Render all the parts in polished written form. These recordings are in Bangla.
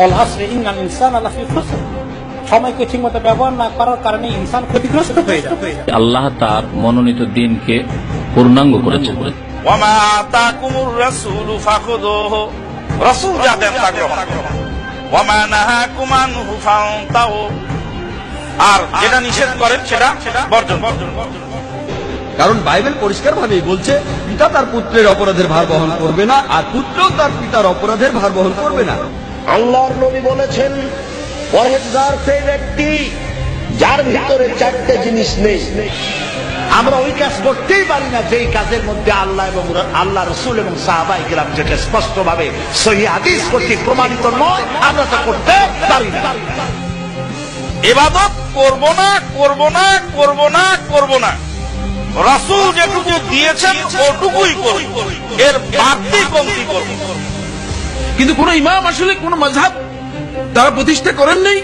অল আসরি ইন্নাল ইনসানা লাফি খুসর। সময়কে ঠিকমতো ব্যবহার না করার কারণে ইনসান ক্ষতিগ্রস্ত হয়ে যাবে। আল্লাহ তার মনোনীত দিনকে পূর্ণাঙ্গ করেছে। ওয়া মা আতাকুমুর রাসূলু ফাখুযুহু, রাসূল যা দেন তা গ্রহণ করো। ওয়া মা নাহাকুম আনহু ফান্তাহু, আর যেটা নিষেধ করেন সেটা বর্জন করুন। কারণ বাইবেল পরিষ্কার ভাবেই বলছে, পিতা তার পুত্রের অপরাধের ভার বহন করবে না, আর পুত্রও তার পিতার অপরাধের ভার বহন করবে না। আল্লাহর নবী বলেছেন, পরহেজগার সেই ব্যক্তি যার ভিতরে চারটে জিনিস নেই। আমরা ওই কাজ করতেই পারি না যেই কাজের মধ্যে আল্লাহ এবং আল্লাহ রসুল এবং সাহাবায়ে কেরাম যেটা স্পষ্ট ভাবে সহিহ হাদিস কর্তৃক প্রমাণিত নয়, আমরা তা করতে পারি না। ইবাদত করব না, করব না, করব না, করব না, রাসূল যেটুকু দিয়েছেন ওটুকুই করব, এর বাড়তি কমতি করব। কিন্তু কোন ইমাম আসলে কোন মাযহাব তারা প্রতিষ্ঠা করেন নাই,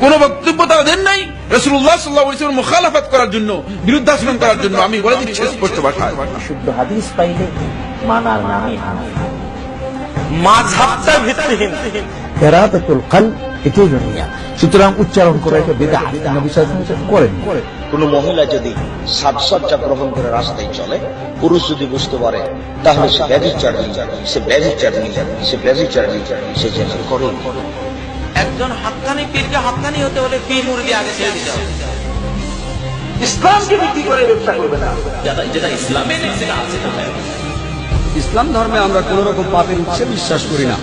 কোন বক্তব্য তারা দেন নাই রাসূলুল্লাহ সাল্লাল্লাহু আলাইহি ওয়াসাল্লাম মুখালাফাত করার জন্য, বিরুদ্ধাচরণ করার জন্য। আমি বলে দিচ্ছি স্পষ্ট ভাষায়, শুদ্ধ হাদিস পাইলে মানার নামই মাযহাবটা ভিত্তিহীন। ইরাদাতুল কলব এটাই দুনিয়া। সুতরাং উচ্চারণ করে এটা বিদআত, নবী সাল্লাল্লাহু আলাইহি ওয়াসাল্লাম করেন। কোন মহিলা যদি সাজসজ্জা গ্রহণ করে রাস্তায় চলে, পুরুষ যদি বুঝতে পারে তাহলে সে ব্যভিচারিণী, সে ব্যভিচারিণী, সে ব্যভিচারিণী, সে যেন করে। একজন হাক্কানি পীরকে হাক্কানি হতে হলে পীর মুরিদি আগে ছেড়ে দিতে হবে। ইসলামকে বিক্রি করে ব্যবসা করবে না। যেটা ইসলামে নেই সেটা আছে। ইসলাম ধর্মে আমরা কোন রকম পাপের উৎসে বিশ্বাস করি না।